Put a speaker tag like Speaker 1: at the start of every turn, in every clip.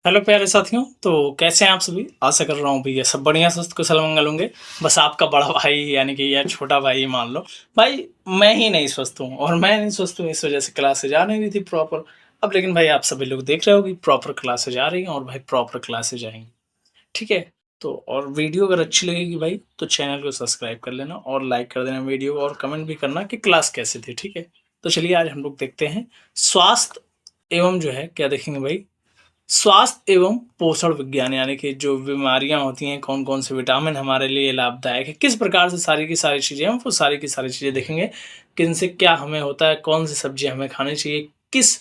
Speaker 1: Hello प्यारे साथियों, तो कैसे हैं आप सभी? आशा कर रहा हूँ भैया सब बढ़िया स्वस्थ कुशल मंगल होंगे। बस आपका बड़ा भाई यानी कि या छोटा भाई मान लो। भाई मैं ही नहीं स्वस्थ हूँ और मैं नहीं स्वस्थ हूँ, इस वजह से क्लासेज आ नहीं रही थी प्रॉपर। अब लेकिन भाई आप सभी लोग देख रहे हो कि प्रॉपर क्लासेज आ रही हैं और भाई प्रॉपर क्लासेज आएंगी। ठीक है? तो और वीडियो अगर अच्छी लगेगी भाई तो चैनल को सब्सक्राइब कर लेना और लाइक कर देना वीडियो को और कमेंट भी करना कि क्लास कैसी थी। ठीक है? तो चलिए आज हम लोग देखते हैं स्वास्थ्य एवं जो है क्या देखेंगे भाई, स्वास्थ्य एवं पोषण विज्ञान यानी कि जो बीमारियां होती हैं, कौन-कौन से विटामिन हमारे लिए लाभदायक है, किस प्रकार से सारी की सारी चीज़ें हम वो सारी की सारी चीज़ें देखेंगे। किनसे क्या हमें होता है, कौन सी सब्जियाँ हमें खानी चाहिए, किस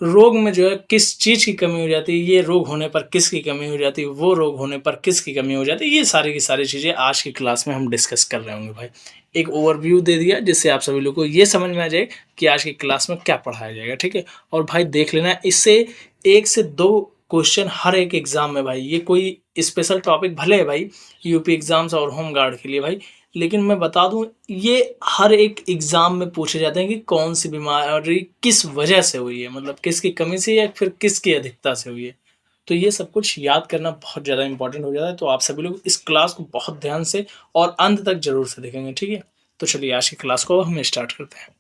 Speaker 1: रोग में जो है किस चीज़ की कमी हो जाती है, ये रोग होने पर किसकी कमी हो जाती है, वो रोग होने पर किसकी कमी हो जाती है, ये सारी की सारी चीज़ें आज की क्लास में हम डिस्कस कर रहे होंगे भाई। एक ओवरव्यू दे दिया जिससे आप सभी लोगों को ये समझ में आ जाए कि आज की क्लास में क्या पढ़ाया जाएगा। ठीक है? और भाई देख लेना इससे 1 से 2 क्वेश्चन हर एक एग्ज़ाम में भाई, ये कोई स्पेशल टॉपिक भले है भाई यूपी एग्ज़ाम्स और होम गार्ड के लिए भाई, लेकिन मैं बता दूँ ये हर एक एग्ज़ाम में पूछे जाते हैं कि कौन सी बीमारी किस वजह से हुई है, मतलब किसकी कमी से या फिर किसकी अधिकता से हुई है। तो ये सब कुछ याद करना बहुत ज़्यादा इम्पोर्टेंट हो जाता है, तो आप सभी लोग इस क्लास को बहुत ध्यान से और अंत तक ज़रूर से देखेंगे। ठीक है? तो चलिए आज की क्लास को हम स्टार्ट करते हैं।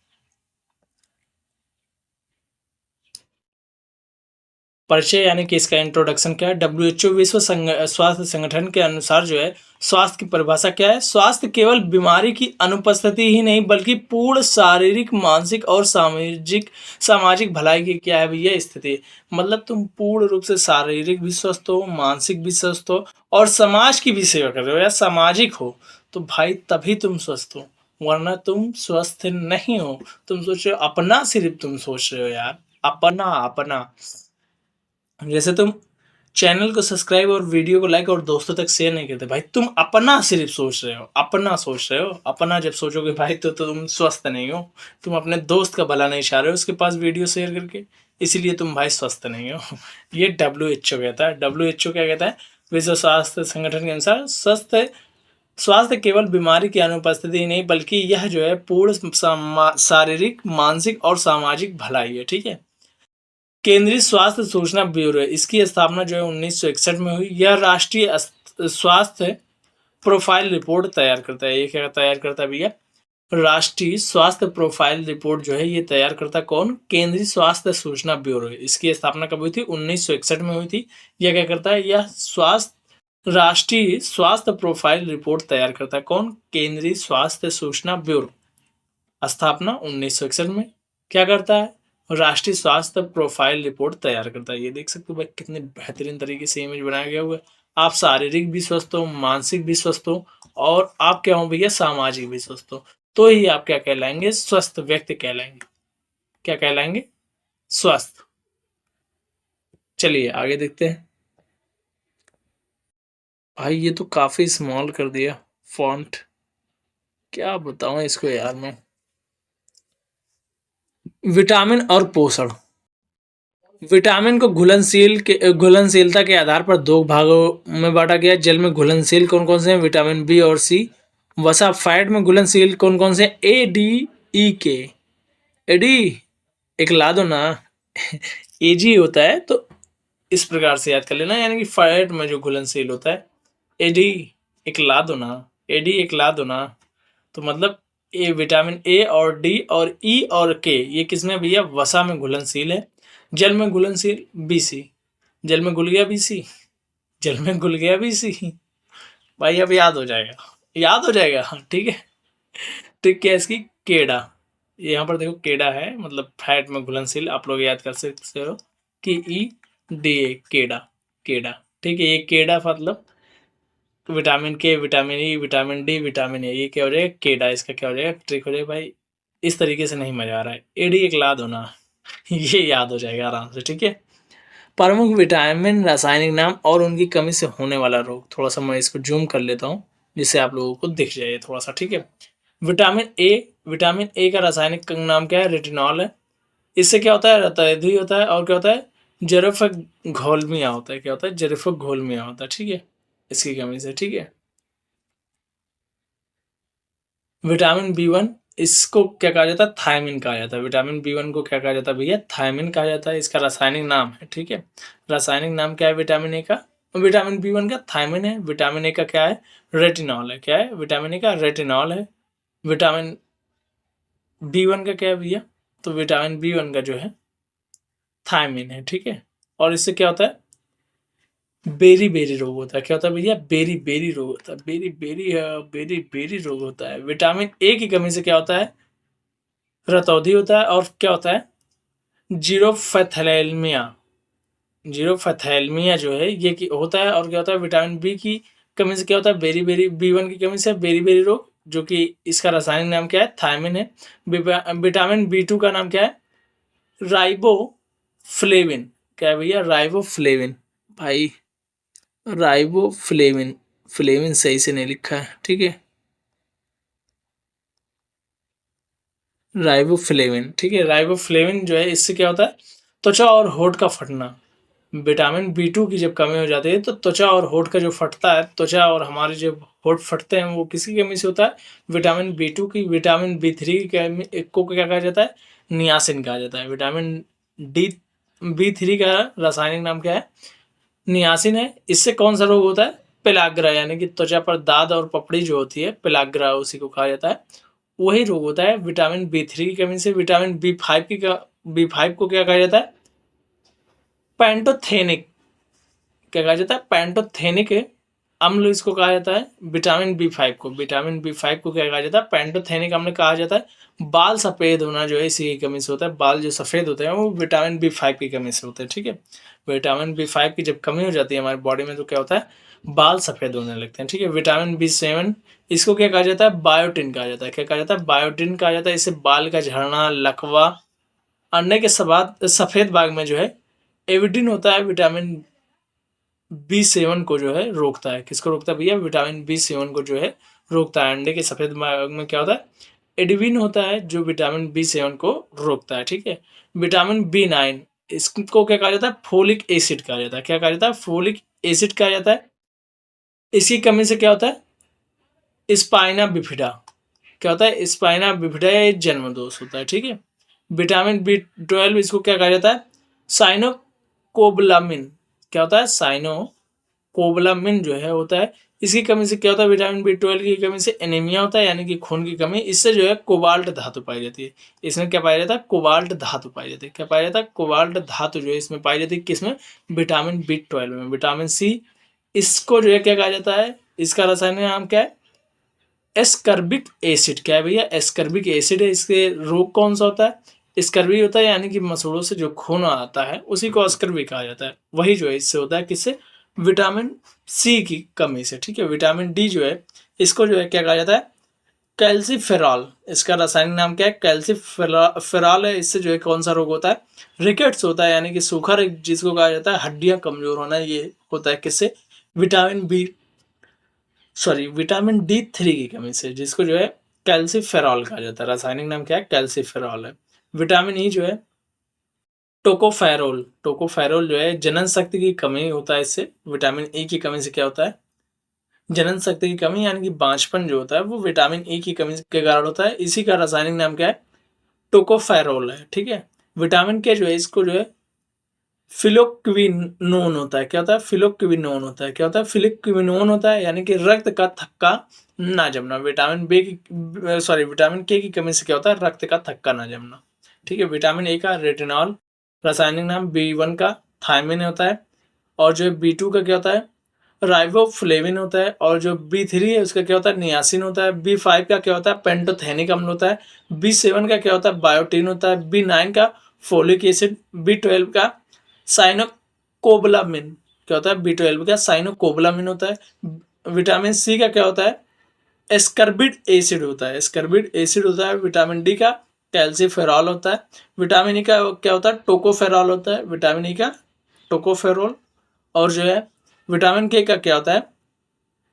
Speaker 1: परिचय यानी कि इसका इंट्रोडक्शन क्या है? डब्ल्यूएचओ स्वास्थ्य संगठन के अनुसार जो है स्वास्थ्य की परिभाषा क्या है? स्वास्थ्य केवल बीमारी की अनुपस्थिति ही नहीं बल्कि पूर्ण शारीरिक, मानसिक और सामाजिक सामाजिक भलाई की क्या है भैया स्थिति। मतलब तुम पूर्ण रूप से शारीरिक भी स्वस्थ हो, मानसिक भी स्वस्थ हो और समाज की भी सेवा कर रहे हो या सामाजिक हो, तो भाई तभी तुम स्वस्थ हो, वरना तुम स्वस्थ नहीं हो। तुम सोच रहे हो अपना, सिर्फ तुम सोच रहे हो यार, अपना अपना। जैसे तुम चैनल को सब्सक्राइब और वीडियो को लाइक और दोस्तों तक शेयर नहीं करते भाई, तुम अपना सिर्फ सोच रहे हो, अपना सोच रहे हो। अपना जब सोचोगे भाई तो तुम स्वस्थ नहीं हो। तुम अपने दोस्त का भला नहीं चाह रहे हो उसके पास वीडियो शेयर करके, इसीलिए तुम भाई स्वस्थ नहीं हो। ये डब्ल्यू एच ओ कहता है। डब्ल्यू एच ओ क्या कहता है? विश्व स्वास्थ्य संगठन के अनुसार स्वास्थ्य स्वास्थ्य केवल बीमारी की अनुपस्थिति ही नहीं बल्कि यह जो है पूर्ण शारीरिक, मानसिक और सामाजिक भलाई है। ठीक है? केंद्रीय स्वास्थ्य सूचना ब्यूरो है, इसकी स्थापना जो है 1961 में हुई। यह राष्ट्रीय स्वास्थ्य प्रोफाइल रिपोर्ट तैयार करता है। ये क्या तैयार करता है भैया? राष्ट्रीय स्वास्थ्य प्रोफाइल रिपोर्ट जो है ये तैयार करता कौन? केंद्रीय स्वास्थ्य सूचना ब्यूरो है। इसकी स्थापना कब हुई थी? 1961 में हुई थी। यह क्या करता है? यह स्वास्थ्य राष्ट्रीय स्वास्थ्य प्रोफाइल रिपोर्ट तैयार करता है कौन? केंद्रीय स्वास्थ्य सूचना ब्यूरो। स्थापना 1961 में। क्या करता है? राष्ट्रीय स्वास्थ्य प्रोफाइल रिपोर्ट तैयार करता है। ये देख सकते हो भाई कितने बेहतरीन तरीके से इमेज बनाया गया हुआ है। आप शारीरिक भी स्वस्थ हो, मानसिक भी स्वस्थ हो और आप क्या हो भैया, सामाजिक भी स्वस्थ हो, तो ही आप क्या कहलाएंगे? स्वस्थ व्यक्ति कहलाएंगे। क्या कहलाएंगे? स्वस्थ। चलिए आगे देखते हैं। भाई ये तो काफी स्मॉल कर दिया फॉन्ट, क्या बताऊं इसको यार मैं। विटामिन और पोषण। विटामिन को घुलनशीलता के आधार पर दो भागों में बांटा गया है। जल में घुलनशील कौन कौन से हैं? विटामिन बी और सी। वसा फैट में घुलनशील कौन कौन से हैं? ए, डी, ई, के। ए, डी एक ला दो ना। ए, जी होता है, तो इस प्रकार से याद कर लेना, यानी कि फैट में जो घुलनशील होता है। ए, डी एक ला दो ना। ए, डी एक ला दो ना। तो मतलब ए, विटामिन ए और डी और ई और के ये किसमें भैया? वसा में घुलनशील है। जल में घुलनशील बीसी। जल में घुल गया बीसी। जल में घुल गया बीसी। भाई अब याद हो जाएगा, याद हो जाएगा। हाँ, ठीक है। ट्रिक क्या है इसकी? केडा। यहाँ पर देखो केडा है, मतलब फैट में घुलनशील, आप लोग याद कर सकते हो कि ई डी ए, केडा। केडा। ठीक है? ये केडा मतलब विटामिन के, vitamin E, vitamin D, vitamin A, ये क्या हो जाएगा? केडा। इसका क्या हो जाएगा? ट्रिक हो जाएगा भाई। इस तरीके से नहीं मजा आ रहा है, एडी एक लाद होना। ये याद हो जाएगा आराम से। ठीक है? प्रमुख विटामिन, रासायनिक नाम और उनकी कमी से होने वाला रोग। थोड़ा सा मैं इसको जूम कर लेता हूँ जिससे आप लोगों को दिख जाए थोड़ा सा। ठीक है? Vitamin A. विटामिन ए का रासायनिक नाम क्या है? रेटिनॉल है। इससे क्या होता है? रतौंधी होता है और क्या होता है? जरफ घोलमिया होता है। क्या होता है? जरफ घोलमिया होता है। ठीक है? इसकी कमी से। ठीक है? विटामिन बी वन इसको क्या कहा जाता है, थायमिन कहा जाता है। विटामिन B1 को क्या कहा जाता है भैया, थायमिन कहा जाता है। इसका रासायनिक नाम है, ठीक है। रासायनिक नाम क्या है विटामिन ए का, विटामिन B1 का थायमिन है। विटामिन ए का क्या है, रेटिनॉल है। क्या है, विटामिन ए का रेटिनॉल है। विटामिन B1 का क्या है भैया, तो विटामिन B1 का जो है थायमिन है, ठीक है। और इससे क्या होता है, बेरी बेरी रोग होता है। क्या होता है भैया, बेरी बेरी रोग होता है। बेरी बेरी बेरी बेरी रोग होता है। विटामिन ए की कमी से क्या होता है, रतौंधी होता है। और क्या होता है, जीरोफैथैलेमिया। जीरोफैथैलेमिया जो है ये होता है। और क्या होता है, विटामिन बी की कमी से क्या होता है, बेरी बेरी B1 की कमी से बेरी बेरी रोग, जो कि इसका रासायनिक नाम क्या है, थायमिन है। विटामिन B2 का नाम क्या है, राइबोफ्लेविन। क्या है भैया, राइबोफ्लेविन। भाई राइबोफ्लेविन, फ्लेविन सही से नहीं लिखा है, ठीक है। राइबोफ्लेविन, ठीक है। राइबोफ्लेविन जो है, इससे क्या होता है, त्वचा और होठ का फटना। विटामिन B2 की जब कमी हो जाती है तो त्वचा और होठ का जो फटता है, त्वचा और हमारे जो होठ फटते हैं, वो किसी कमी से होता है, विटामिन B2 की। विटामिन B3 की कमी को क्या कहा जाता है, नियासिन कहा जाता है। विटामिन B3 का रासायनिक नाम क्या है, नियासिन है। इससे कौन सा रोग होता है, पेलाग्रा, यानी कि त्वचा पर दाद और पपड़ी जो होती है, पेलाग्रा उसी को कहा जाता है। वही रोग होता है विटामिन B3 की कमी से। विटामिन B5 को क्या कहा जाता है, पैंटोथेनिक। क्या कहा जाता है, पैंटोथेनिक अम्ल इसको कहा जाता है। विटामिन B5 को क्या कहा जाता है, पैंटोथेनिक अम्ल कहा जाता है। बाल सफेद होना जो है, इसी की कमी से होता है। बाल जो सफेद होते हैं वो विटामिन B5 की कमी से होते हैं, ठीक है। विटामिन B5 की जब कमी हो जाती है हमारी बॉडी में तो क्या होता है, बाल सफेद होने लगते हैं, ठीक है। विटामिन B7, इसको क्या कहा जाता है, बायोटिन कहा जाता है। क्या कहा जाता है, बायोटिन कहा जाता है। इससे बाल का झड़ना, लकवा, अंडे के सफेद भाग में जो है एविडिन होता है, विटामिन B7 को जो है रोकता है। किसको रोकता है भैया, विटामिन B7 को जो है रोकता है। अंडे के सफेद भाग में क्या होता है, एडिविन होता है, जो विटामिन B7 को रोकता है, ठीक है। विटामिन B9, इसको क्या कहा जाता है, फोलिक एसिड कहा जाता है। क्या कहा जाता है, फोलिक एसिड कहा जाता है। इसकी कमी से क्या होता है, स्पाइना बिफिडा। क्या होता है, स्पाइना बिफिडा, या जन्म दोष होता है, ठीक है। विटामिन B12, इसको क्या कहा जाता है, साइनोकोबलामिन। क्या होता है, साइनोकोबलामिन जो है होता है। इसकी कमी से क्या होता है, विटामिन B12 की कमी से एनीमिया होता है, यानी कि खून की कमी। इससे जो है कोबाल्ट धातु पाई जाती है। इसमें क्या पाया जाता है, कोबाल्ट धातु पाई जाती है। क्या पाया जाता है, कोबाल्ट धातु जो है इसमें पाई जाती है। किसमें, विटामिन B12 में। विटामिन C, इसको जो है क्या कहा जाता है, इसका रासायनिक नाम क्या है, एस्कर्बिक एसिड। क्या है भैया, एस्कर्बिक एसिड है। इसके रोग कौन सा होता है, स्कर्वी होता है, यानी कि मसूड़ों से जो खून आता है उसी को स्कर्वी कहा जाता है। वही जो है इससे होता है, किससे, विटामिन C की कमी से, ठीक है। विटामिन D जो है, इसको जो है क्या कहा जाता है, कैल्सीफेरॉल। इसका रासायनिक नाम क्या है, कैल्सीफेरॉल है। इससे जो है कौन सा रोग होता है, रिकेट्स होता है, यानी कि सूखा, जिसको कहा जाता है हड्डियां कमजोर होना, ये होता है किससे, विटामिन D3 की कमी से, जिसको जो है कैल्सीफेरॉल कहा जाता है। रासायनिक नाम क्या है, कैल्सीफेरॉल है। विटामिन E जो है टोकोफेरोल जो है जनन शक्ति की कमी होता है। इससे विटामिन E की कमी से क्या होता है, जनन शक्ति की कमी, यानी कि बांझपन जो होता है वो विटामिन E की कमी के कारण होता है। इसी का रासायनिक नाम क्या है, टोकोफेरोल है, ठीक है। विटामिन के जो है, इसको जो है फिलोक्विनोन होता है। क्या होता है, फिलोक्विनोन होता है। क्या होता है, फिलोक्विनोन होता है, यानी कि रक्त का थक्का ना जमना। विटामिन के की कमी से क्या होता है, रक्त का थक्का ना जमना, ठीक है। विटामिन ए का रेटिनॉल, रासायनिक नाम B1 का थायमिन होता है। और जो B2 का क्या होता है, राइबोफ्लेविन होता है। और जो B3 है उसका क्या होता है, नियासिन होता है। B5 का क्या होता है, पेंटोथेनिक अम्ल होता है। B7 का क्या होता है, बायोटिन होता है। B9 का फोलिक एसिड। B12 का साइनोकोबलामिन। क्या होता है, B12 का साइनोकोबलामिन होता है। विटामिन C का क्या होता है, एस्कर्बिक एसिड होता है। एस्कर्बिक एसिड होता है। विटामिन D का कैल्सीफेरॉल होता है। विटामिन E का क्या होता है, टोकोफेरॉल होता है। विटामिन E का टोकोफेरॉल। और जो है विटामिन K का क्या होता है,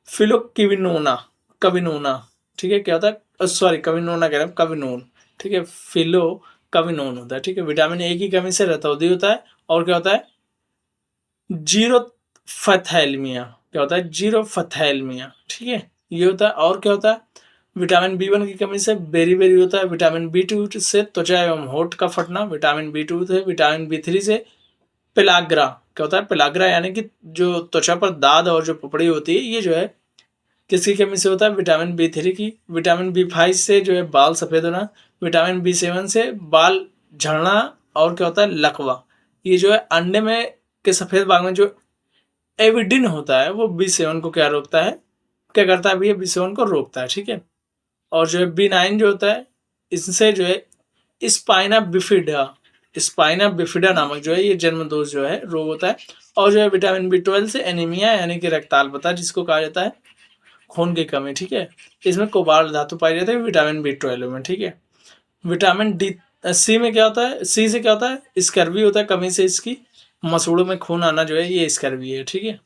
Speaker 1: फिलोक्विनोना, कविनोना, ठीक है। क्या होता है, सॉरी कविनोना कह रहे हैं, कविनोन, ठीक है। फिलो कविनोन होता है, ठीक है। विटामिन ए की कमी से रतौंधी होता है। और क्या होता है, जीरोफैथैलेमिया। क्या होता है, जीरोफैथैलेमिया, ठीक है, ये होता है। और क्या होता है, विटामिन बी1 की कमी से बेरी होता है। विटामिन बी2 से त्वचा एवं होंठ का फटना। विटामिन बी2 से विटामिन बी3 से पेलाग्रा, क्या होता है पेलाग्रा, यानी कि जो त्वचा पर दाद और जो पपड़ी होती है, ये जो है किसकी कमी से होता है? विटामिन बी3 की। विटामिन बी5 से जो है बाल सफ़ेद होना। विटामिन बी7 से बाल झड़ना। और क्या होता है? लकवा। ये जो है अंडे में के सफ़ेद भाग में जो एविडिन होता है वो बी7 को क्या रोकता है, क्या करता है भैया? बी7 को रोकता है, ठीक है। और जो है बी9 जो होता है, इससे जो है स्पाइना बिफिडा नामक जो है ये जन्मदोष जो है रोग होता है। और जो है विटामिन बी12 से एनीमिया यानी कि रक्ताल्पता जिसको कहा जाता है, खून की कमी, ठीक है। इसमें कोबाल्ट धातु पाई जाती है विटामिन बी12 में, ठीक है। विटामिन डी सी में क्या होता है? सी से क्या होता है? स्कर्वी होता है, कमी से इसकी मसूड़ों में खून आना जो है ये स्कर्वी है, ठीक है।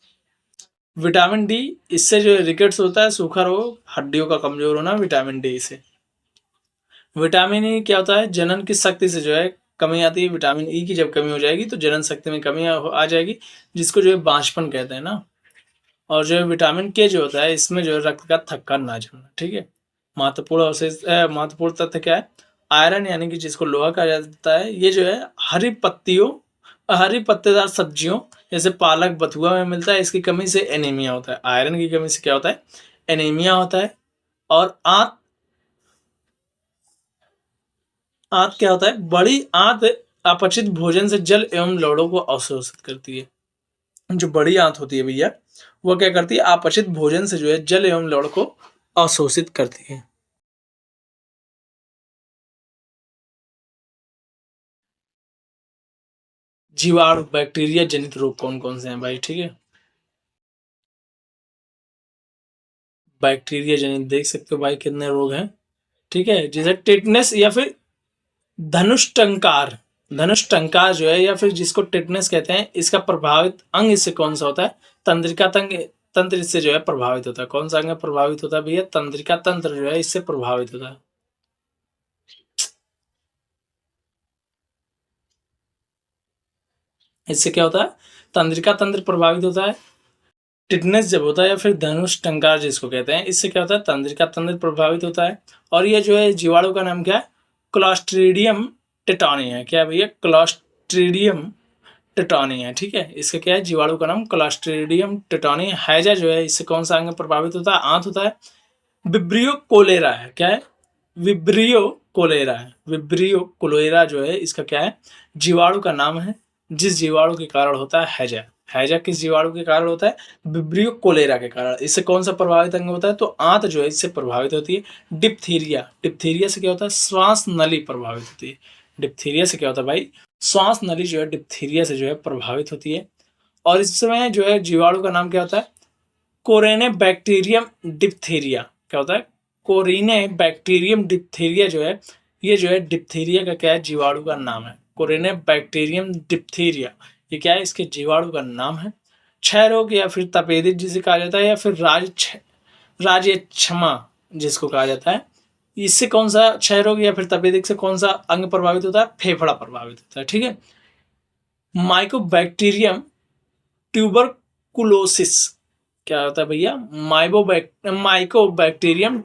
Speaker 1: विटामिन डी, इससे जो है रिकेट्स होता है, सूखा रोग, हड्डियों का कमजोर होना, विटामिन डी से। विटामिन ई क्या होता है? जनन की शक्ति से जो है कमी आती है। विटामिन ई की जब कमी हो जाएगी तो जनन शक्ति में कमी आ जाएगी, जिसको जो है बांझपन कहते हैं ना। और जो है विटामिन के जो होता है, इसमें जो है रक्त का थक्का ना जमना, ठीक है। महत्वपूर्ण तथ्य क्या है? आयरन यानी कि जिसको लोहा कहा जाता है, ये जो है हरी पत्तेदार सब्जियों जैसे पालक बथुआ में मिलता है। इसकी कमी से एनीमिया होता है। आयरन की कमी से क्या होता है? एनीमिया होता है। और आंत आंत क्या होता है? बड़ी आंत अपचित भोजन से जल एवं लवणों को अवशोषित करती है। जो बड़ी आंत होती है भैया, वो क्या करती है? अपचित भोजन से जो है जल एवं लवण को अवशोषित करती है। जीवाणु बैक्टीरिया जनित रोग कौन कौन से हैं भाई? ठीक है, बैक्टीरिया जनित देख सकते हो भाई कितने रोग हैं, ठीक है। जैसे टिटनेस या फिर धनुष टंकार। धनुष टंकार जो है या फिर जिसको टिटनेस कहते हैं, इसका प्रभावित अंग इससे कौन सा होता है? तंत्रिका तंत्र इससे जो है प्रभावित होता है। कौन सा अंग प्रभावित होता है भैया? तंत्रिका तंत्र जो है इससे प्रभावित होता है। इससे क्या होता है? तंत्रिका तंत्र प्रभावित होता है। टिटनेस जब होता है या फिर धनुष टंकार जिसको कहते हैं, इससे क्या होता है? तंत्रिका तंत्र प्रभावित होता है। और ये जो है जीवाणु का नाम क्या है? क्लॉस्ट्रीडियम टेटानी है। क्या है भैया? क्लॉस्ट्रीडियम टेटानी है, ठीक है। इसका क्या है? जीवाणु का नाम क्लॉस्ट्रीडियम टेटानी। हैजा जो है इससे कौन सा अंग प्रभावित होता है? आंत होता है। विब्रियो कोलेरा है। क्या है? विब्रियो कोलेरा है। विब्रियो कोलेरा जो है इसका क्या है? जीवाणु का नाम है, जिस जीवाणु के कारण होता है हैजा। हैजा किस जीवाणु के कारण होता है? विब्रियो कोलेरा के कारण। इससे कौन सा प्रभावित अंग होता है? तो आंत जो है इससे प्रभावित होती है। डिप्थीरिया, डिप्थीरिया से क्या होता है? श्वास नली प्रभावित होती है। डिप्थीरिया से क्या होता है भाई? श्वास नली जो है डिप्थीरिया से जो है प्रभावित होती है। और इसमें जो है जीवाणु का नाम क्या होता है? कोरेने बैक्टीरियम डिप्थीरिया। क्या होता है? कोरिने बैक्टीरियम डिप्थीरिया जो है, ये जो है डिप्थीरिया का क्या है? जीवाणु का नाम है। कोरिने बैक्टीरियम डिप्थीरिया, ये क्या है? इसके जीवाणु का नाम है। क्षय रोग या फिर तपेदिक जिसे कहा जाता है, या फिर राजक्षमा जिसको कहा जाता है, इससे कौन सा क्षय रोग या फिर तपेदिक से कौन सा अंग प्रभावित होता है? फेफड़ा प्रभावित होता है, ठीक है। माइकोबैक्टीरियम ट्यूबरकुलोसिस क्या होता है भैया? माइकोबैक्टीरियम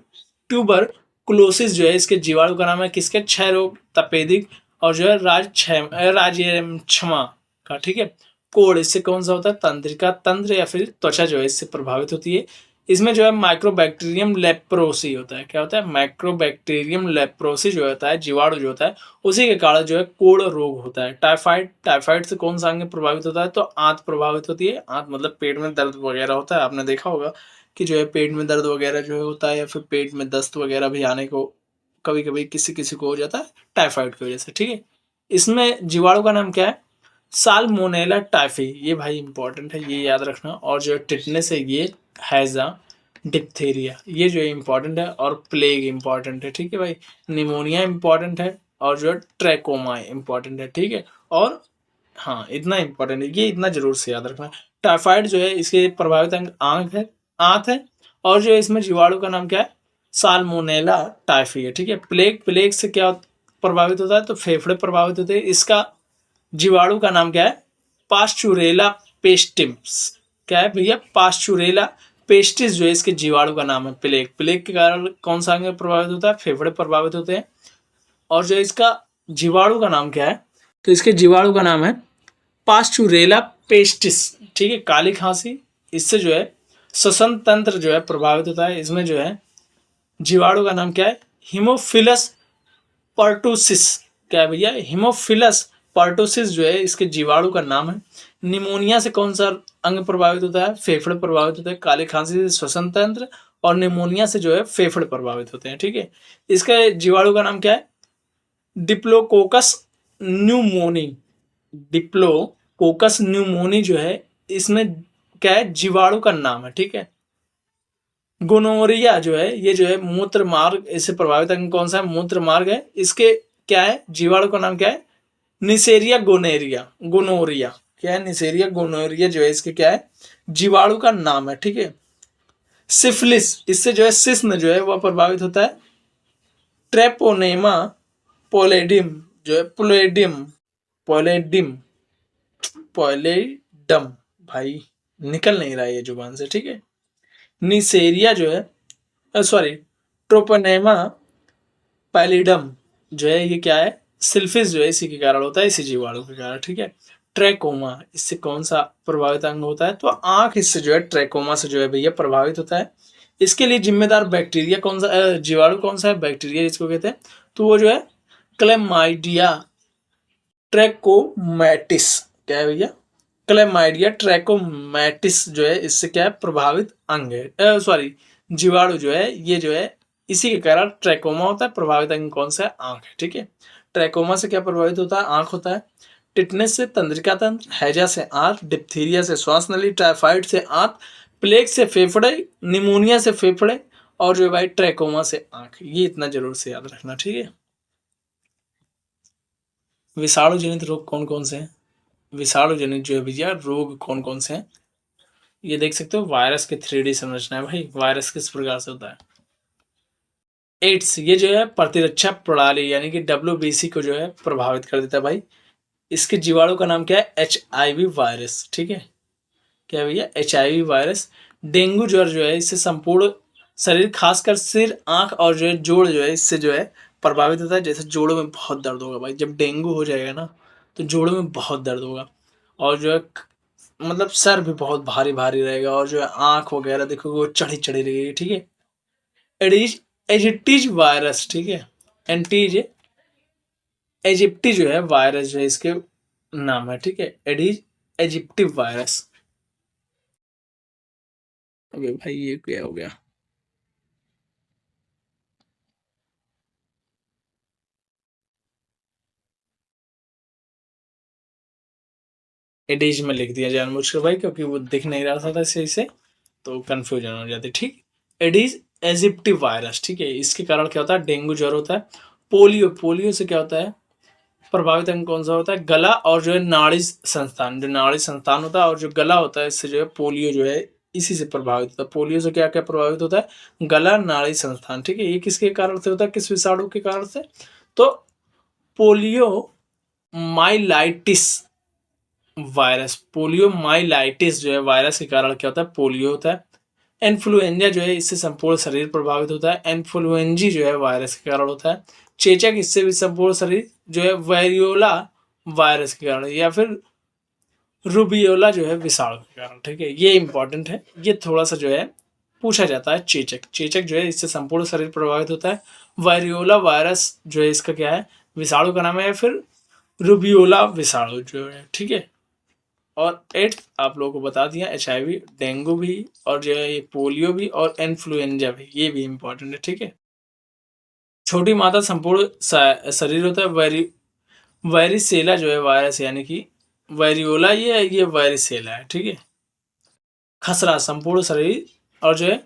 Speaker 1: ट्यूबरकुलोसिस जो है इसके जीवाणु का नाम है किसके? क्षय रोग, तपेदिक और जो है राजक्षमा का, ठीक है। कोड़, इससे कौन सा होता है? तंत्रिका तंत्र या फिर त्वचा जो है इससे प्रभावित होती है। इसमें जो है माइक्रोबैक्टीरियम लेप्रोसी होता है। क्या होता है? माइक्रोबैक्टीरियम लेप्रोसी जो होता है जीवाणु जो होता है, उसी के कारण जो है कोड़ रोग होता है। टाइफाइड, टाइफाइड से कौन सा अंग प्रभावित होता है? तो आंत प्रभावित होती है। आंत मतलब पेट में दर्द वगैरह होता है। आपने देखा होगा कि जो है पेट में दर्द वगैरह जो है होता है, या फिर पेट में दस्त वगैरह भी आने को कभी कभी किसी किसी को हो जाता है टाइफाइड की वजह से, ठीक है। इसमें जीवाणु का नाम क्या है? Salmonella typhi. ये भाई इंपॉर्टेंट है, ये याद रखना। और जो टिटनेस है ये हैजा, डिप्थीरिया ये जो है इंपॉर्टेंट है। और प्लेग इंपॉर्टेंट है, ठीक है भाई। निमोनिया इंपॉर्टेंट है। और जो है ट्रैकोमा इंपॉर्टेंट है, ठीक है। और हाँ, इतना इंपॉर्टेंट है, ये इतना जरूर से याद रखना। टाइफाइड जो है इसके प्रभावित अंग आंत है। और जो है इसमें जीवाणु का नाम क्या है? साल्मोनेला टाइफी है, ठीक है। प्लेग, प्लेग से क्या प्रभावित होता है? तो फेफड़े प्रभावित होते हैं। इसका जीवाणु का नाम क्या है? पास्चुरेला पेस्टिम्स। क्या है भैया? पास्चुरेला पेस्टिस जो है इसके जीवाणु का नाम है। प्लेग, प्लेग के कारण कौन सा अंग प्रभावित होता है? फेफड़े प्रभावित होते हैं। और जो इसका जीवाणु का नाम क्या है? तो इसके जीवाणु का नाम है पास्चुरेला पेस्टिस। ठीक है, काली खांसी, इससे जो है श्वसन तंत्र जो है प्रभावित होता है। इसमें जो है जीवाणु का नाम क्या है? Haemophilus pertussis. क्या है भैया? हीमोफिलस पर्टुसिस जो है इसके जीवाणु का नाम है। निमोनिया से कौन सा अंग प्रभावित होता है? फेफड़े प्रभावित होते हैं। काली खांसी से श्वसन तंत्र, और निमोनिया से जो है फेफड़े प्रभावित होते हैं। ठीक है, इसका जीवाणु का नाम क्या है? Diplococcus pneumoniae. डिप्लोकोकस न्यूमोनी जो है इसमें क्या है? जीवाणु का नाम है। ठीक है, गोनोरिया जो है ये जो है मूत्र मार्ग, इससे प्रभावित अंग कौन सा है? मूत्र मार्ग है। इसके क्या है? जीवाणु का नाम क्या है? Neisseria gonorrhoea. गोनोरिया क्या है? निसेरिया गोनोरिया जो है इसके क्या है? जीवाणु का नाम है। ठीक है, सिफिलिस, इससे जो है शिश्न जो है वह प्रभावित होता है। ट्रेपोनेमा पोलेडिम जो है पोलेडिम पोलेडम, भाई निकल नहीं रहा है ये जुबान से। ठीक है, निसेरिया जो है सॉरी ट्रोपोनेमा पैलिडम जो है ये क्या है? सिल्फिस जो है इसी के कारण होता है, इसी जीवाणु के कारण। ठीक है, ट्रैकोमा, इससे कौन सा प्रभावित अंग होता है? तो आंख इससे जो है ट्रैकोमा से जो है भैया प्रभावित होता है। इसके लिए जिम्मेदार बैक्टीरिया कौन सा, जीवाणु कौन सा है? बैक्टीरिया जिसको कहते हैं, तो वो जो है क्लेमाइडिया ट्रैकोमैटिस। क्या है भैया? क्लेमाइडिया ट्रैकोमैटिस जो है इससे क्या है? प्रभावित अंग है, सॉरी जीवाणु जो है ये जो है इसी के कारण ट्रैकोमा होता है। प्रभावित अंग कौन सा है? आंख है। ठीक है, ट्रैकोमा से क्या प्रभावित होता है? आंख होता है। टिटनेस से तंत्रिका तंत्र, हैजा से आंख, डिप्थीरिया से श्वास नली, टाइफाइड से आंख, प्लेग से फेफड़े, निमोनिया से फेफड़े, और जो है भाई ट्रैकोमा से आंख। ये इतना जरूर से याद रखना। ठीक है, विषाणु जनित रोग कौन कौन से हैं? विषाणु जनित जो है भैया रोग कौन कौन से हैं? ये देख सकते हो, वायरस के 3D संरचना है भाई। वायरस किस प्रकार से होता है? एड्स, ये जो है प्रतिरक्षा प्रणाली यानी कि WBC को जो है प्रभावित कर देता है भाई। इसके जीवाणु का नाम क्या है? HIV virus. ठीक है, क्या भैया? HIV virus. डेंगू ज्वर जो है इससे संपूर्ण शरीर, खासकर सिर, आंख और जो है जोड़ जो है इससे जो है प्रभावित होता है। जैसे जोड़ों में बहुत दर्द होगा भाई, जब डेंगू हो जाएगा ना तो जोड़ों में बहुत दर्द होगा, और जो है मतलब सर भी बहुत भारी भारी रहेगा, और जो है आंख वगैरह देखोगे वो चढ़ी चढ़ी रहेगी। ठीक है, एडिज एजिप्टीज वायरस। ठीक है, एंटीज एजिप्टी जो है वायरस जो है इसके नाम है। ठीक है, एडिज एजिप्टी वायरस। अबे भाई ये क्या हो गया? एडिज में लिख दिया जानबूझकर भाई, क्योंकि वो दिख नहीं रहा था सही से, तो कंफ्यूजन हो जाती। ठीक, एडिज एजिप्टी वायरस। ठीक है, इसके कारण क्या होता है? डेंगू ज्वर होता है। पोलियो, पोलियो से क्या होता है? प्रभावित अंग कौन सा होता है? गला और जो है नाड़ी संस्थान, जो नाड़ी संस्थान होता है और जो गला होता है, इससे जो है पोलियो जो है इसी से प्रभावित होता है। पोलियो से क्या क्या प्रभावित होता है? गला, नाड़ी संस्थान। ठीक है, ये किसके कारण से होता है? किस विषाणु के कारण से? तो polio myelitis virus, polio myelitis जो है वायरस के कारण क्या होता है? पोलियो होता है। इन्फ्लुएंजा जो है इससे संपूर्ण शरीर प्रभावित होता है। इन्फ्लुएंजी जो है वायरस के कारण होता है। चेचक, इससे भी संपूर्ण शरीर जो है वेरियोला वायरस के कारण, या फिर रूबियोला जो है विषाणु के कारण। ठीक है, ये इंपॉर्टेंट है, ये थोड़ा सा जो है पूछा जाता है। चेचक, चेचक जो है इससे संपूर्ण शरीर प्रभावित होता है। वायरियोला वायरस जो है इसका क्या है? विषाणु का नाम है, या फिर रूबियोला विषाणु जो है। ठीक है, और एड्स आप लोगों को बता दिया, HIV, डेंगू भी, और जो है ये पोलियो भी, और इन्फ्लुएंजा भी, ये भी इंपॉर्टेंट है। ठीक है, छोटी मात्रा संपूर्ण शरीर होता है। वायरिसेला जो है वायरस, यानी कि वायरियोला ये वायरिसेला है। ठीक है, खसरा संपूर्ण शरीर, और जो है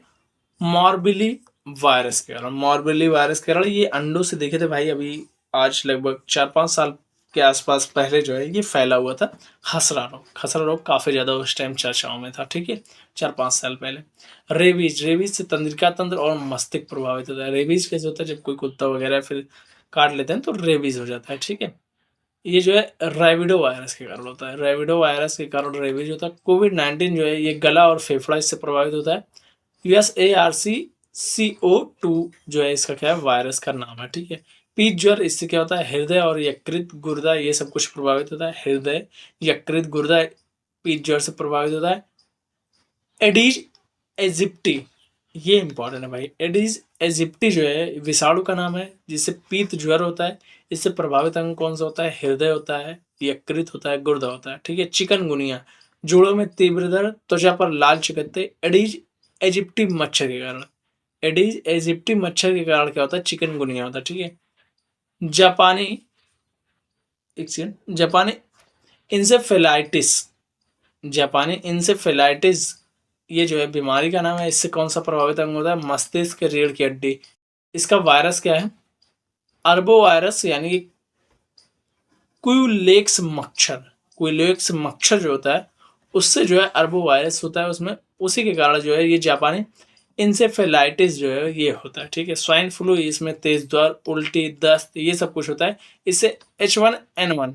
Speaker 1: मॉर्बिली वायरस के कारण, मॉर्बिली वायरस के कारण ये अंडों से देखे थे भाई। अभी आज लगभग 4-5 साल के आसपास पहले जो है ये फैला हुआ था खसरा रोग। खसरा रोग काफ़ी ज़्यादा उस टाइम चर्चाओं में था। ठीक है, 4-5 साल पहले। रेबीज, रेबीज से तंत्रिका तंत्र और मस्तिष्क प्रभावित होता है। रेबीज कैसे होता है? जब कोई कुत्ता वगैरह फिर काट लेते हैं तो रेबीज हो जाता है। ठीक है, ये जो है रैबिडो वायरस के कारण होता है। रैबिडो वायरस के कारण रेबीज होता है। कोविड-19 जो है ये गला और फेफड़ा इससे प्रभावित होता है। SARS-CoV-2 जो है इसका क्या है, वायरस का नाम है, ठीक है। पीत ज्वर, इससे क्या होता है, हृदय और यकृत गुर्दा ये सब कुछ प्रभावित होता है। हृदय, यकृत, गुर्दा पीत ज्वर से प्रभावित होता है। एडीज एजिप्टी, ये इंपॉर्टेंट है भाई। एडीज एजिप्टी जो है विषाणु का नाम है जिससे पीत ज्वर होता है। इससे प्रभावित अंग कौन सा होता है, हृदय होता है, यकृत होता है, गुर्दा होता है, ठीक है। चिकनगुनिया, जोड़ों में तीव्र दर्द, त्वचा पर लाल चकत्ते, एडीज एजिप्टी मच्छर के कारण। एडीज एजिप्टी मच्छर के कारण क्या होता है, चिकनगुनिया होता है, ठीक है। जापानी, एक सेकंड, जापानी इंसेफेलाइटिस, जापानी इंसेफेलाइटिस ये जो है बीमारी का नाम है। इससे कौन सा प्रभावित अंग होता है, मस्तिष्क के रीढ़ की हड्डी। इसका वायरस क्या है, अरबो वायरस, यानी कि क्यूलेक्स मच्छर। क्यूलेक्स मच्छर जो होता है उससे जो है अरबो वायरस होता है उसमें, उसी के कारण जो है ये जापानी इंसेफेलाइटिस जो है ये होता है, ठीक है। स्वाइन फ्लू, इसमें तेज ज्वर, उल्टी, दस्त ये सब कुछ होता है। इससे H1N1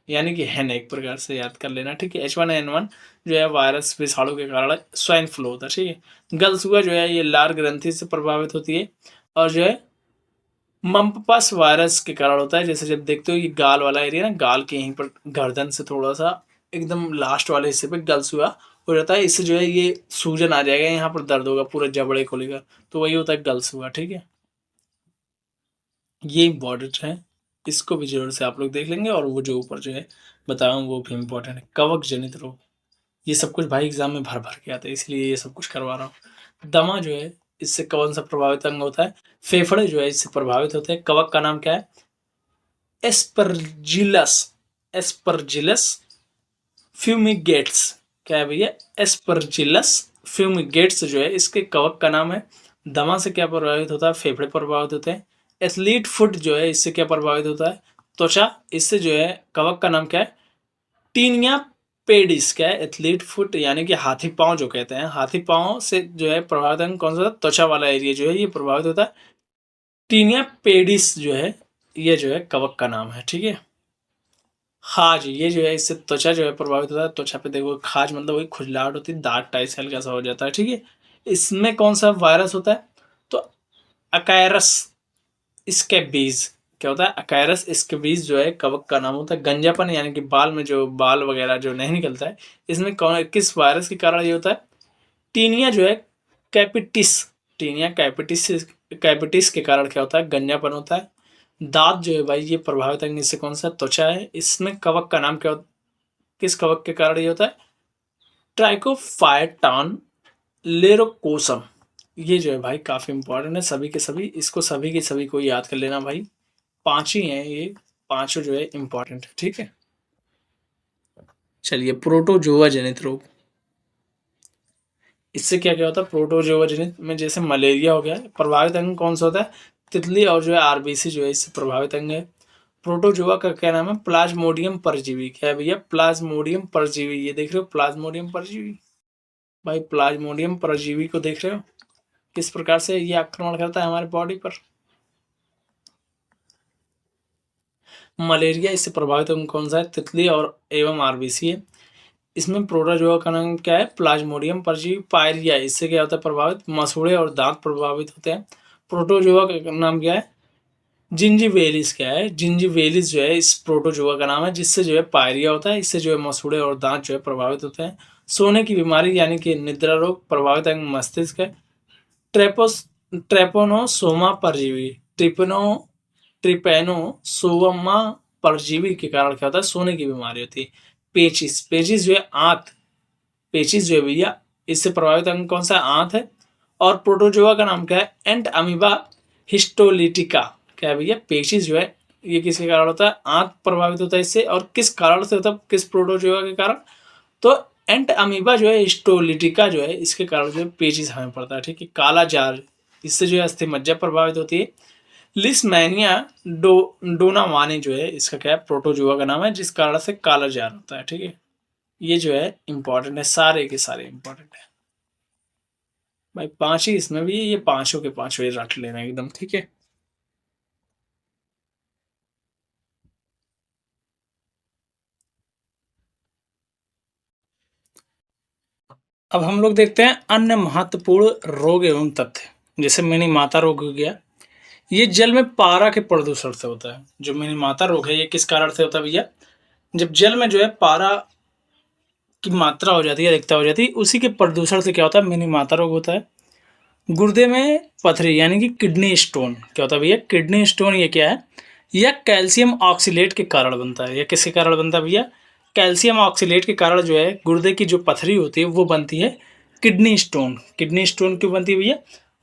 Speaker 1: यानी कि हैन, एक प्रकार से याद कर लेना, ठीक है। H1N1 जो है वायरस विषाणु के कारण स्वाइन फ्लू होता है, ठीक है। गलसुआ जो है ये लार ग्रंथि से प्रभावित होती है और जो है मम्पस वायरस के कारण होता है। जैसे जब देखते हो ये गाल वाला एरिया ना, गाल के यहीं पर गर्दन से थोड़ा सा एकदम लास्ट वाले हिस्से पे गलसुआ हो जाता है। इससे जो है ये सूजन आ जाएगा, यहाँ पर दर्द होगा, पूरे जबड़े खोलेगा, तो वही होता है गलसुआ, ठीक है। ये इम्पोर्टेंट है, इसको भी जरूर से आप लोग देख लेंगे। और वो जो ऊपर जो है बताया हूँ वो भी इम्पोर्टेंट है। कवक जनित रोग, ये सब कुछ भाई एग्जाम में भर भर के आता है, इसलिए ये सब कुछ करवा रहा हूँ। दमा जो है इससे कौन सा प्रभावित अंग होता है, फेफड़े जो है इससे प्रभावित होते हैं। कवक का नाम क्या है, एस्परजिलस, एस्परजिलस फ्यूमिगेट्स, क्या है भैया, एस्परजिलस फ्यूमिगेट्स जो है इसके कवक का नाम है। दमा से क्या प्रभावित होता है, फेफड़े प्रभावित होते हैं। एथलीट फुट जो है इससे क्या प्रभावित होता है, त्वचा। इससे जो है कवक का नाम क्या है, टीनिया पेडिस, क्या है, एथलीट फुट यानी कि हाथी पांव जो कहते हैं, हाथी पांव से जो है प्रभावित अंग कौन सा, त्वचा वाला एरिया जो है ये प्रभावित होता है। टीनिया पेडिस जो है ये जो है कवक का नाम है, ठीक है। खाज, ये जो है इससे त्वचा जो है प्रभावित होता है। त्वचा पे देखो खाज मतलब वही खुजलाहट होती है, दाग टाइप से हल्का सा हो जाता है, ठीक है। इसमें कौन सा वायरस होता है, तो अकायरस स्कैबीज, क्या होता है, अकायरस स्कैबीज जो है कवक का नाम होता है। गंजापन यानी कि बाल में जो बाल वगैरह जो नहीं निकलता है, इसमें कौन किस वायरस के कारण ये होता है, टीनिया जो है कैपिटिस, टीनिया कैपिटिस, कैपिटिस के कारण क्या होता है, गंजापन होता है। दांत जो है भाई ये प्रभावित अंग इससे कौन सा, त्वचा है। इसमें कवक का नाम क्या होता, किस कवक के कारण ये होता है, ट्राइकोफाइटान लेरोकोसम। ये जो है भाई काफी इंपॉर्टेंट है, सभी के सभी इसको सभी के सभी को याद कर लेना भाई। 5 ही हैं ये, पांचों जो है इंपॉर्टेंट है, ठीक है। चलिए, प्रोटोजोआ जनित रोग, इससे क्या क्या होता है, प्रोटोजोआ जनित में जैसे मलेरिया हो गया। प्रभावित अंग कौन सा होता है, तितली और जो है आरबीसी जो है इससे प्रभावित अंग है। प्रोटोजोआ का क्या नाम है, प्लाज्मोडियम परजीवी, क्या है भैया, प्लाज्मोडियम परजीवी। ये देख रहे हो प्लाज्मोडियम परजीवी, भाई प्लाज्मोडियम परजीवी को देख रहे हो किस प्रकार से ये आक्रमण करता है हमारे बॉडी पर। मलेरिया इससे प्रभावित अंग कौन सा है, तितली और एवं आरबीसी है। इसमें प्रोटोजोआ का नाम क्या है, प्लाज्मोडियम परजीवी। पायरिया, इससे क्या होता है प्रभावित, मसूड़े और दांत प्रभावित होते हैं। प्रोटोजोआ का नाम क्या है, जिंजीवेलिस, क्या है, जिंजीवेलिस जो है इस प्रोटोजोआ का नाम है, जिससे जो है पायरिया होता है। इससे जो है मसूड़े और दांत जो है प्रभावित होते हैं। सोने की बीमारी यानी कि निद्रा रोग, प्रभावित अंग मस्तिष्क है। ट्रेपोस ट्रेपोनोसोमा परजीवी, ट्रिपेनोसोमा परजीवी के कारण क्या होता है, सोने की बीमारी होती है। पेचिस, पेचिस जो है आंत, पेचिस जो है भैया इससे प्रभावित अंग कौन सा, आंत है। और प्रोटोजोआ का नाम क्या है, एंट अमीबा हिस्टोलिटिका, क्या है भैया, पेचिस जो है ये किसके कारण होता है, आंत प्रभावित होता है इससे। और किस कारण से होता है, किस प्रोटोजोआ के कारण, तो एंट अमीबा जो है हिस्टोलिटिका जो है इसके कारण जो है पेचिस हमें पड़ता है, ठीक है। काला जार, इससे जो है अस्थि मज्जा प्रभावित होती है। लिस्मैनिया डोनावानी जो है इसका क्या है, प्रोटोजोआ का नाम है, जिस कारण से काला जार होता है, ठीक है। ये जो है इंपॉर्टेंट है, सारे के सारे इंपॉर्टेंट है भाई। 5 ही इसमें भी है, ये पांचों के पांचों ही रट लेना एकदम, ठीक है। अब हम लोग देखते हैं अन्य महत्वपूर्ण रोग एवं तथ्य, जैसे मिनीमाता रोग हो गया। ये जल में पारा के प्रदूषण से होता है। जो मिनीमाता रोग है ये किस कारण से होता है भैया? जब जल में जो है पारा की मात्रा हो जाती है, अधिकता हो जाती है, उसी के प्रदूषण से क्या होता है? मिनीमाता रोग होता है। गुर्दे में पथरी यानी कि किडनी स्टोन क्या होता है भैया? किडनी स्टोन ये क्या है? यह कैल्शियम ऑक्सीलेट के कारण बनता है। यह किसके कारण बनता है भैया? कैल्शियम ऑक्सीलेट के कारण जो है गुर्दे की जो पथरी होती है वो बनती है किडनी स्टोन। किडनी स्टोन क्यों बनती है भैया?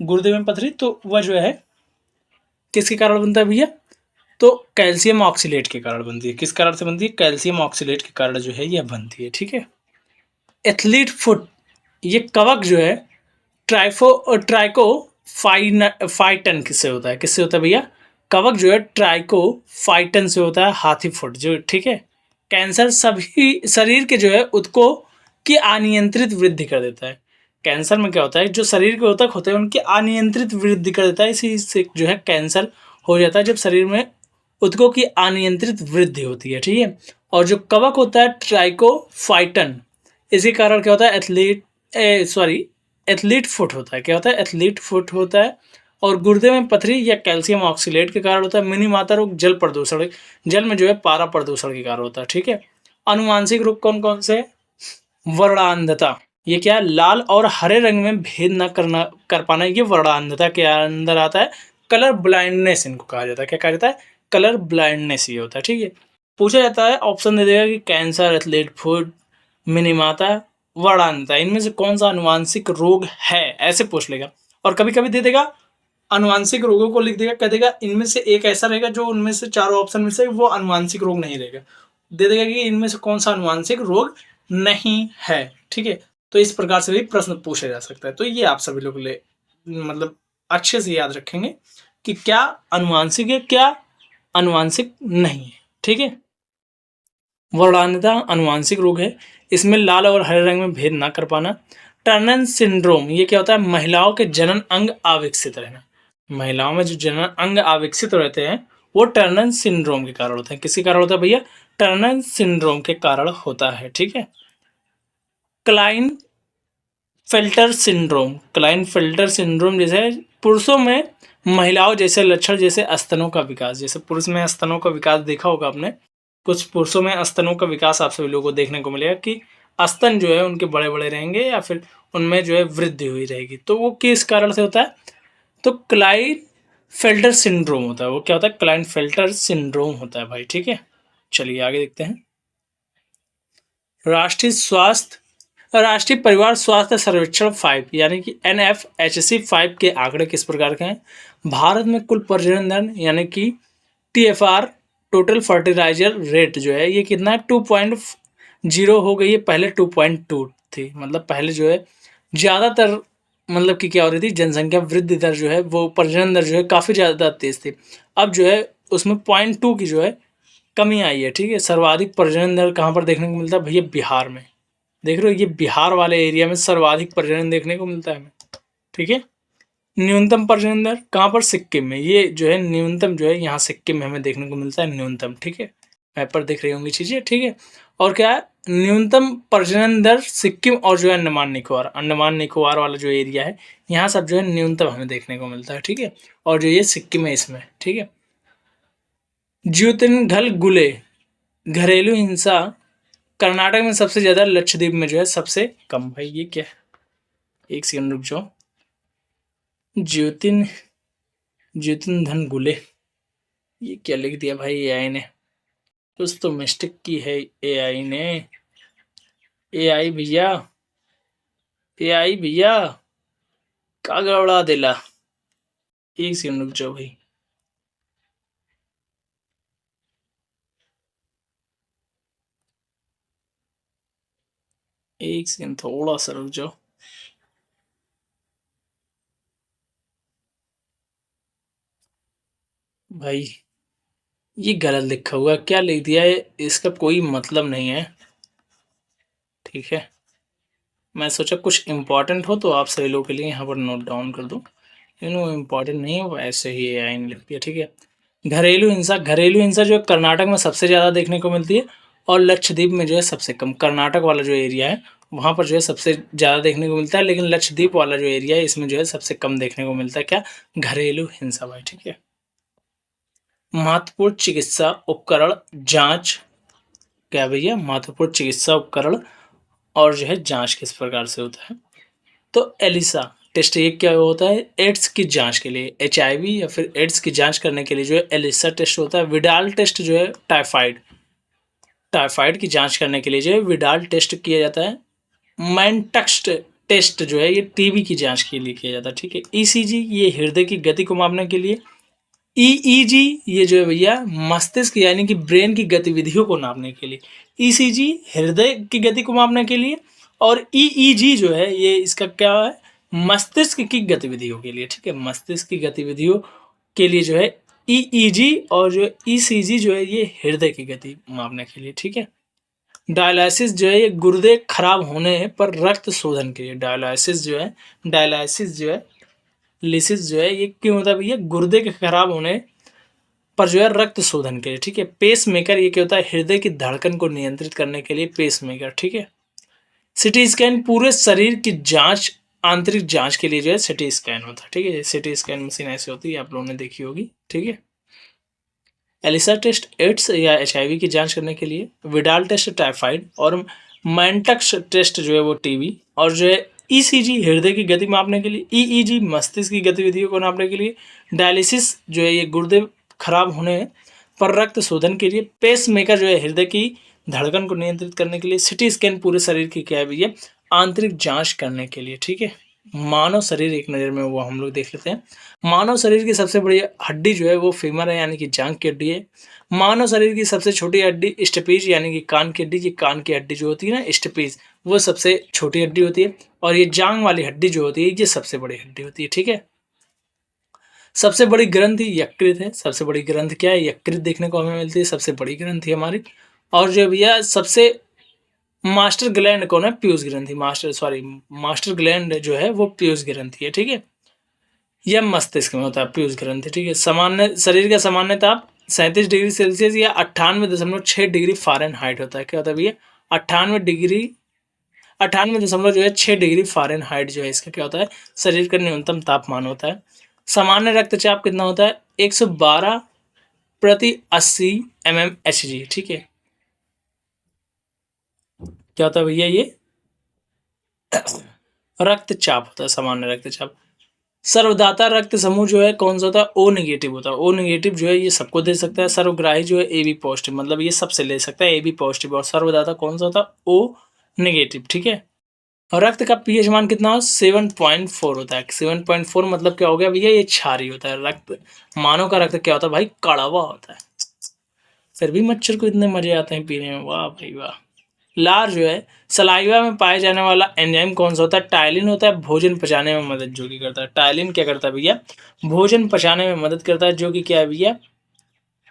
Speaker 1: गुर्दे में पथरी, तो वह जो है किसके कारण बनता है भैया? तो कैल्शियम ऑक्सीलेट के कारण बनती है। किस कारण से बनती है? कैल्शियम ऑक्सीलेट के कारण जो है यह बनती है। ठीक है। एथलीट फुट, ये कवक जो है ट्राइको फाइटन किससे होता है? किससे होता है भैया? कवक जो है ट्राइको फाइटन से होता है, हाथी फुट जो। ठीक है। कैंसर सभी शरीर के जो है ऊतकों की अनियंत्रित वृद्धि कर देता है। कैंसर में क्या होता है? जो शरीर के ऊतक होते हैं उनकी अनियंत्रित वृद्धि कर देता है, इसी से जो है कैंसर हो जाता है, जब शरीर में ऊतकों की अनियंत्रित वृद्धि होती है। ठीक है। और जो कवक होता है ट्राइकोफाइटन, इसी कारण क्या होता है? एथलीट फुट होता है। क्या होता है? एथलीट फुट होता है। और गुर्दे में पथरी या कैल्शियम ऑक्सीलेट के कारण होता है। मिनीमाता रोग जल प्रदूषण, जल में जो है पारा प्रदूषण के कारण होता है। ठीक है। अनुवांशिक रोग कौन कौन से? वर्णांधता, ये क्या है? लाल और हरे रंग में भेद न कर पाना, ये वर्णांधता के अंदर आता है। कलर ब्लाइंडनेस इनको कहा जाता है। क्या कहा जाता है? कलर ब्लाइंडनेस ये होता है। ठीक है। पूछा जाता है, ऑप्शन दे देगा कि कैंसर, एथलीट फुट, मिनीमाता, वर्णांधता, इनमें से कौन सा अनुवांशिक रोग है, ऐसे पूछ लेगा। और कभी कभी दे देगा अनुवांशिक रोगों को लिख देगा, कह देगा इनमें से एक ऐसा रहेगा जो उनमें से चारों ऑप्शन में से वो अनुवांशिक रोग नहीं रहेगा। दे देगा कि इनमें से कौन सा अनुवांशिक रोग नहीं है। ठीक है। तो इस प्रकार से भी प्रश्न पूछा जा सकता है। तो ये आप सभी लोग ले मतलब अच्छे से याद रखेंगे कि क्या अनुवांशिक है, क्या अनुवांशिक नहीं है। ठीक है। वर्णांधता अनुवांशिक रोग है। इसमें लाल और हरे रंग में भेद ना कर पाना। टर्नर सिंड्रोम, ये क्या होता है? महिलाओं के जनन अंग अविकसित रहना। महिलाओं में जो जनन अंग अविकसित रहते हैं वो टर्नर सिंड्रोम के कारण होते हैं। किसके कारण होता है भैया? टर्नर सिंड्रोम के कारण होता है। ठीक है। Klinefelter syndrome, Klinefelter syndrome जैसे पुरुषों में महिलाओं जैसे लक्षण, जैसे स्तनों का विकास। जैसे पुरुष में स्तनों का विकास देखा होगा आपने, कुछ पुरुषों में स्तनों का विकास आप सभी लोगों को देखने को मिलेगा कि स्तन जो है उनके बड़े बड़े रहेंगे या फिर उनमें जो है वृद्धि हुई रहेगी। तो वो किस कारण से होता है? तो क्लाइन फिल्टर सिंड्रोम होता है। वो क्या होता है? क्लाइन फिल्टर सिंड्रोम होता है भाई। ठीक है। चलिए आगे देखते हैं। राष्ट्रीय परिवार स्वास्थ्य सर्वेक्षण 5 यानी कि NFHC 5 के आंकड़े किस प्रकार के हैं? भारत में कुल प्रजनन दर यानी कि TFR, टोटल फर्टिलाइजर रेट जो है ये कितना है? 2.0 हो गई है। पहले 2.2 थी। मतलब पहले जो है ज़्यादातर मतलब कि क्या हो रही थी, जनसंख्या वृद्धि दर जो है वो प्रजनन दर जो है काफ़ी ज़्यादा तेज थी। अब जो है उसमें 0.2 की जो है कमी आई है। ठीक है। सर्वाधिक प्रजनन दर कहाँ पर देखने को मिलता है भैया? बिहार में। देख रहे हो, ये बिहार वाले एरिया में सर्वाधिक प्रजनन देखने को मिलता है हमें। ठीक है। न्यूनतम प्रजनन दर कहाँ पर? सिक्किम में। ये जो है न्यूनतम जो है यहाँ सिक्किम में हमें देखने को मिलता है न्यूनतम। ठीक है। मैप पर देख रही होंगी चीज़ें। ठीक है। और क्या है? न्यूनतम प्रजनन दर सिक्किम और जो है अंडमान निकोबार वाला जो एरिया है यहाँ सब जो है न्यूनतम हमें देखने को मिलता है। ठीक है। और जो ये सिक्किम है इसमें। ठीक है। ज्योतिनघल गुले, घरेलू हिंसा कर्नाटक में सबसे ज्यादा, लक्षद्वीप में जो है सबसे कम। भाई ये क्या है? एक सेकंड रुक जाओ। ज्योतिन धन गुले, ये क्या लिख दिया भाई एआई ने? कुछ तो मिस्टेक की है एआई ने। एआई भैया, एआई भैया का गड़बड़ा दिला। एक सेकंड रुक जाओ भाई। एक सेकंड थोड़ा सा रुक जाओ। भाई ये गलत लिखा हुआ, क्या लिख दिया है? इसका कोई मतलब नहीं है। ठीक है। मैं सोचा कुछ इम्पोर्टेंट हो तो आप सभी लोगों के लिए यहाँ पर नोट डाउन कर दूं, लेकिन वो इम्पोर्टेंट नहीं है, वो ऐसे ही एआई ने लिख दिया। ठीक है। घरेलू हिंसा जो है कर्नाटक में सबसे ज़्यादा देखने को मिलती है और लक्षद्वीप में जो है सबसे कम। कर्नाटक वाला जो एरिया है वहाँ पर जो है सबसे ज़्यादा देखने को मिलता है, लेकिन लक्षद्वीप वाला जो एरिया है इसमें जो है सबसे कम देखने को मिलता है क्या, घरेलू हिंसा भाई, ठीक है। महत्वपूर्ण चिकित्सा उपकरण जांच, क्या भैया, महत्वपूर्ण चिकित्सा उपकरण और जो है जांच किस प्रकार से होता है, तो एलिसा टेस्ट, ये क्या होता है, एड्स की जांच के लिए, एचआईवी या फिर एड्स की जांच करने के लिए जो है एलिसा टेस्ट होता है। विडाल टेस्ट जो है टाइफाइड, टाइफाइड की जांच करने के लिए जो है विडाल टेस्ट किया जाता है। मैनटक्स टेस्ट जो है ये टीबी की जांच के लिए किया जाता है, ठीक है। ईसीजी ये हृदय की गति को मापने के लिए। ईईजी ये जो है भैया मस्तिष्क यानी कि ब्रेन की गतिविधियों को नापने के लिए। ईसीजी हृदय की गति को मापने के लिए, और ईईजी जो है ये इसका क्या है, मस्तिष्क की गतिविधियों के लिए, ठीक है। मस्तिष्क की गतिविधियों के लिए जो है ईईजी, और जो ईसीजी जो है ये हृदय की गति मापने के लिए, ठीक है। डायलिसिस जो है ये गुर्दे खराब होने पर रक्त शोधन के लिए, डायलिसिस जो है लिसिस जो है ये क्यों होता है भैया, गुर्दे के खराब होने पर जो है रक्त शोधन के लिए, ठीक है। पेस मेकर ये क्या होता है, हृदय की धड़कन को नियंत्रित करने के लिए पेस मेकर, ठीक है। सिटी स्कैन पूरे शरीर की जांच, आंतरिक जांच के लिए जो है सिटी स्कैन होता है, ठीक है। सिटी स्कैन मशीन ऐसी होती है, आप लोगों ने देखी होगी, ठीक है। एलिसा टेस्ट एड्स या एचआईवी की जांच करने के लिए, विडाल टेस्ट टाइफाइड, और मैनटक्स टेस्ट जो है वो टीबी, और जो है ईसीजी हृदय की गति मापने के लिए, ईईजी मस्तिष्क की गतिविधियों को नापने के लिए, डायलिसिस जो है ये गुर्दे खराब होने पर रक्त शोधन के लिए, पेस मेकर जो है हृदय की धड़कन को नियंत्रित करने के लिए, सिटी स्कैन पूरे शरीर की क्या है भैया, आंतरिक जांच करने के लिए, ठीक है। मानव शरीर एक नज़र में वो हम लोग देख लेते हैं। मानव शरीर की सबसे बड़ी हड्डी जो है वो फीमर है, यानी कि जांघ की हड्डी है। मानव शरीर की सबसे छोटी हड्डी स्टेपीज यानी कि कान की हड्डी, ये कान की हड्डी जो होती है ना स्टेपीज, वो सबसे छोटी हड्डी होती है, और ये जांघ वाली हड्डी जो होती है ये सबसे बड़ी हड्डी होती है, ठीक है। सबसे बड़ी ग्रंथि यकृत है, सबसे बड़ी ग्रंथि क्या है, यकृत देखने को हमें मिलती है, सबसे बड़ी ग्रंथि हमारी। और जो भैया सबसे मास्टर ग्लैंड कौन है, पीयूष ग्रंथि, मास्टर ग्लैंड जो है वो पीयूष ग्रंथि है, ठीक है। यह मस्तिष्क में होता है पीयूष ग्रंथि, ठीक है। सामान्य शरीर का सामान्य ताप 37 डिग्री सेल्सियस या 98.6 डिग्री फ़ारेनहाइट होता है। क्या होता है भैया, 98 जो है 6 डिग्री फ़ारेनहाइट जो है इसका क्या होता है, शरीर का न्यूनतम तापमान होता है। सामान्य रक्तचाप कितना होता है, 112/80 mmHg, ठीक है। क्या होता है भैया, ये रक्तचाप होता है, सामान्य रक्तचाप। सर्वदाता रक्त समूह जो है कौन सा होता है, ओ नेगेटिव होता है। ओ नेगेटिव जो है ये सबको दे सकता है। सर्वग्राही जो है ए बी पॉजिटिव, मतलब ये सबसे ले सकता है ए बी पॉजिटिव। और सर्वदाता कौन सा होता है, ओ नेगेटिव, ठीक है। और रक्त का पीएच मान कितना हो, 7.4 होता है। 7.4 मतलब क्या हो गया भैया, ये क्षारीय होता है। रक्त, मानव का रक्त क्या होता है भाई, कड़वा होता है। फिर भी मच्छर को इतने मजे आते हैं पीने में, वाह भाई वाह। लार जो है सलाइवा में पाया जाने वाला एंजाइम कौन सा होता है, टाइलिन होता है। भोजन पचाने में मदद जो कि करता है, टाइलिन क्या करता है भैया, भोजन पचाने में मदद करता है, जो कि क्या है भैया,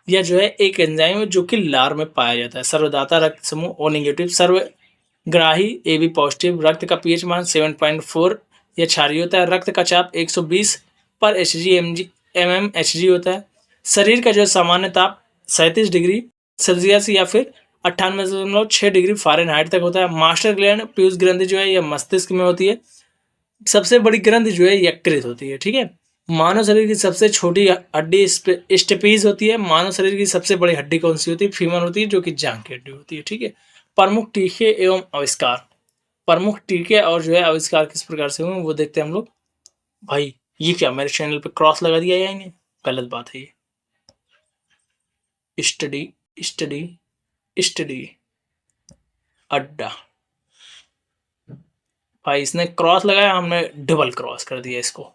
Speaker 1: यह जो है एक एंजाइम है जो कि लार में पाया जाता है। सर्वदाता रक्त समूह ओ नेगेटिव, सर्वग्राही ए बी पॉजिटिव। रक्त का पीएच मान 7.4 यह क्षारीय होता है। रक्त का चाप 120/mmHg होता है। शरीर का जो सामान्य ताप 37 डिग्री सेल्सियस या फिर 98.6 डिग्री फ़ारेनहाइट तक होता है। मास्टर ग्लैंड पीयूष ग्रंथि जो है यह मस्तिष्क में होती है। सबसे बड़ी ग्रंथि जो है यकृत होती है, ठीक है। मानव शरीर की सबसे छोटी हड्डी स्टेपीज होती है। मानव शरीर की सबसे बड़ी हड्डी कौन सी होती है, फीमर होती है, जो कि जांघ की हड्डी होती है, ठीक है। प्रमुख टीके एवं आविष्कार, प्रमुख टीके और जो है आविष्कार किस प्रकार से हुए वो देखते हैं हम लोग। भाई ये क्या, मेरे चैनल पे क्रॉस लगा दिया या इन्हें, गलत बात है ये। स्टडी स्टडी स्टडी अड्डा, भाई इसने क्रॉस लगाया, हमने डबल क्रॉस कर दिया इसको,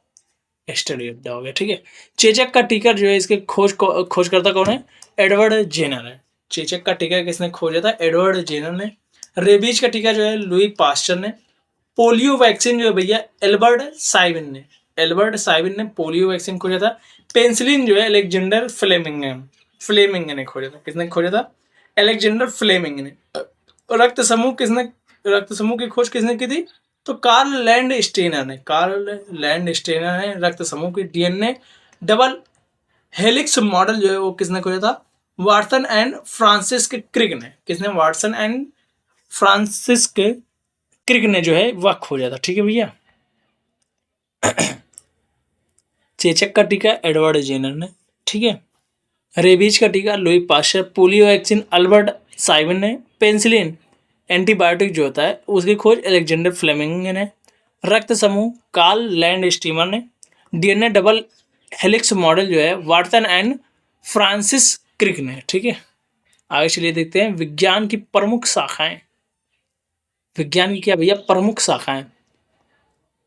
Speaker 1: स्टडी अड्डा हो गया, ठीक है। चेचक का टीका जो है इसके खोजकर्ता कौन है, एडवर्ड जेनर है। चेचक का टीका किसने खोजा था, एडवर्ड जेनर ने। रेबीज का टीका जो है लुई पास्चर ने। पोलियो वैक्सीन जो है भैया एल्बर्ट साइबिन ने पोलियो वैक्सीन खोजा था। पेंसिलिन जो है अलेक्जेंडर फ्लेमिंग ने खोजा था। किसने खोजा था, अलेक्जेंडर फ्लेमिंग ने। रक्त समूह की खोज किसने की थी, तो कार्ल लैंड स्टेनर ने रक्त समूह की। डीएनए डबल हेलिक्स मॉडल जो है वो किसने खोजा था, वाटसन एंड फ्रांसिस क्रिक ने। किसने, वाटसन एंड फ्रांसिस क्रिक ने जो है वह खोजा था। ठीक है भैया। चेचक का टीका एडवर्ड जेनर ने। ठीक है। रेबीज का टीका Louis Pasteur. Polio vaccine Albert Simon ने। पेंसिलिन एंटीबायोटिक जो होता है उसकी खोज अलेक्जेंडर फ्लेमिंग ने। रक्त समूह कार्ल लैंड स्टीमर ने। डीएनए डबल हेलिक्स मॉडल जो है वाटसन एंड फ्रांसिस क्रिक ने। ठीक है। आगे चलिए देखते हैं विज्ञान की प्रमुख शाखाएं। विज्ञान की क्या भैया प्रमुख शाखाएं।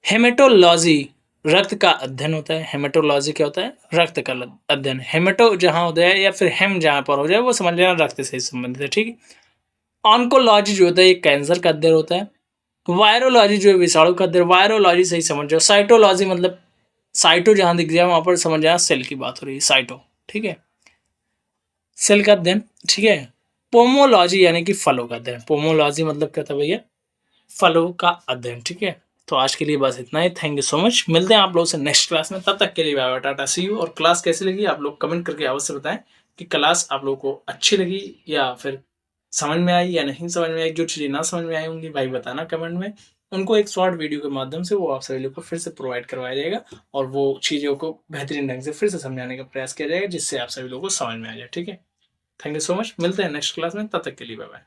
Speaker 1: हेमेटोलॉजी रक्त का अध्ययन होता है। हेमेटोलॉजी क्या होता है रक्त का अध्ययन। हेमेटो जहां होता है या फिर हेम जहां पर हो जाए वो समझ लेना रक्त से संबंधित है। ठीक है। ऑन्कोलॉजी जो होता है ये कैंसर का अध्ययन होता है। वायरोलॉजी जो है विषाणु का अध्ययन। वायरोलॉजी सही समझ जाओ। साइटोलॉजी मतलब साइटो जहां दिख जाए वहां पर समझ जाना सेल की बात हो रही है साइटो। ठीक है। सेल का अध्ययन। ठीक है। पोमोलॉजी यानी कि फलों का अध्ययन। पोमोलॉजी मतलब क्या था भैया फलों का अध्ययन। ठीक है। तो आज के लिए बस इतना ही। Thank you so much. मिलते हैं आप लोगों से नेक्स्ट क्लास में। तब तक के लिए bye bye tata see you. और क्लास कैसी लगी आप लोग कमेंट करके अवश्य बताएं कि क्लास आप लोगों को अच्छी लगी या फिर समझ में आई या नहीं समझ में आई। जो चीज़ें ना समझ में आई होंगी भाई बताना कमेंट में। उनको एक शॉर्ट वीडियो के माध्यम से वो आप सभी लोग को फिर से प्रोवाइड करवाया जाएगा और वो चीज़ों को बेहतरीन ढंग से फिर से समझाने का प्रयास किया जाएगा जिससे आप सभी लोगों को समझ में आ जाए। ठीक है। Thank you so much. मिलते हैं नेक्स्ट क्लास में। तब तक के लिए बाय बाय।